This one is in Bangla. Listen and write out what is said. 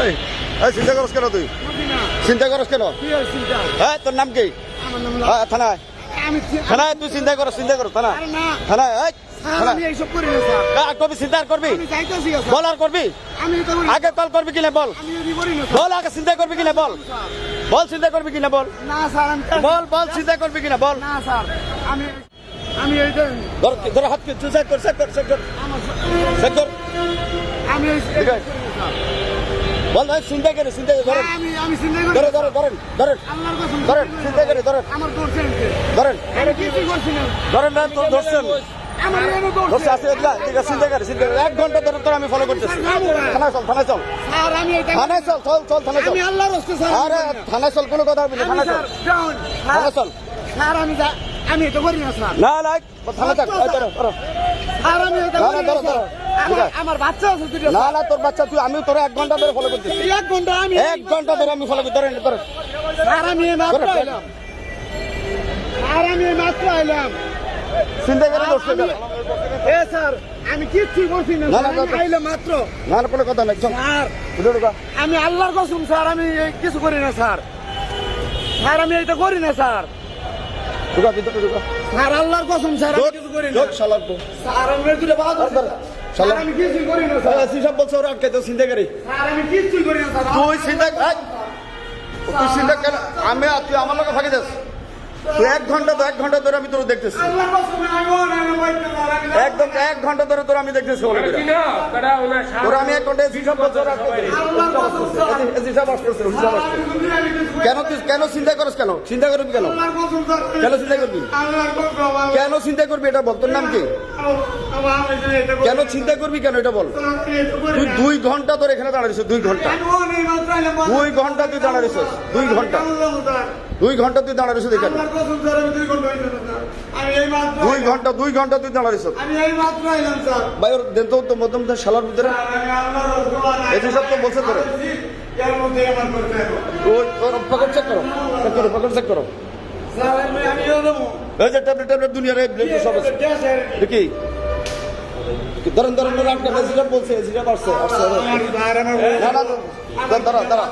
এই এই চিন্তা করছ কেন তুই? চিন্তা করছ কেন? হ্যাঁ তোর নাম কি? হ্যাঁ থানায় থানায় তুই চিন্তা করছ থানা থানায় এই কবি চিন্তা করবি বল আর করবি আগে কল করবি কিনা বল বল আগে চিন্তা করবি কিনা বল বল চিন্তা করবি কিনা বল বল বল চিন্তা করবি কিনা বল আমি ধর হাত তুই চেক কর চেক কর চেক কর চেক কর আমি বল ভাই চিন্তা করে চিন্তা করে আমি চিন্তা করি ধরে ধরে ধরেন ধরেন আল্লাহর কসম ধরেন চিন্তা করে ধরেন আমার করছেন ধরেন আমি কিছু করছি না ধরেন না তো ধরছেন আমার এনে ধরছে আছে এগুলা ঠিক আছে চিন্তা করে চিন্তা করে 1 ঘন্টা ধরে তোর আমি ফলো করতেছি থানায় চল স্যার আমি এটা থানায় চল চল চল থানায় চল আমি আল্লাহর রাস্তে স্যার আরে থানায় চল কোনো কথা হবে না থানায় চল থানায় চল স্যার আমি এটা করি না স্যার না না থানায় চল এই ধরো ধরো স্যার আমি এটা না, করি না, না ধরো, স্যার। ধরো। আমার বাচ্চা আছে দুটো না না তোর বাচ্চা তুই আমি তোর 1 ঘন্টা ধরে ফলো করতেছি 1 ঘন্টা আমি 1 ঘন্টা ধরে আমি ফলো করতে ধরেন ধরেন স্যার আমি মাত্র ধরো, আইলাম স্যার আমি মাত্র আইলাম চিন্তা করে ধরছে এ স্যার আমি কিচ্ছু করছি না না, না, স্যার, আমি না, আইলাম মাত্র না না কোনো কথা নাই চল স্যার উঠে ঢোকা আমি আল্লাহর কসম স্যার আমি কিছু করি না স্যার স্যার আমি এটা করি না স্যার ঢোকা ভিতরে ঢোকা স্যার আল্লাহর কসম স্যার আমি কিছু করি না ঢোক শালার তো স্যার আমি দুটো বাহাদুর ধর, স্যার আমি কিছু করি না স্যার এসি সব বলছে ওরা আটকে তো চিন্তা করি স্যার আমি কিচ্ছু করি না স্যার তুই চিন্তা তুই চিন্তা কেন তুই আমার লোক ফাঁকি দিস তুই 1 ঘন্টা ধরে আমি তোর দেখতেছি আল্লাহর কসম আমি বলতে স্যার আমি একদম 1 ঘন্টা ধরে তোর আমি দেখতেছি বলে তোরা আমি 1 ঘন্টা এসি সব বলছে ওরা আটকে দেয়। আল্লাহর কসম স্যার এসি সব আসতেছে এসি সব আসতেছে আমি কিছু কেন তুই কেন চিন্তা করিস কেন চিন্তা করবি কেন আল্লাহর কসম স্যার কেন চিন্তা করবি আল্লাহর কসম আমার কেন চিন্তা করবি এটা বল তোর নাম কি এটা কেন চিন্তা করবি কেন এটা বল তুই 2 ঘন্টা ধরে এখানে দাঁড়াইছিস 2 ঘন্টা 2 ঘন্টা তুই দাঁড়াইছিস 2 ঘন্টা 2 ঘন্টা তুই দাঁড়াইছিস এখানে 2 ঘন্টা তুই দাঁড়াইছিস ভাই ওর দেন তো মধ্যম শালার ভিতরে এসি সব তো বলছে তোরে ওই তোর পকেট চেক করো পকেট চেক করো এই যে ট্যাবলেট দুনিয়ার সব আছে দেখি ধরেন ধরেন আটকা এসি সব বলছে এসি সব আসছে না না দাঁড়া দাঁড়া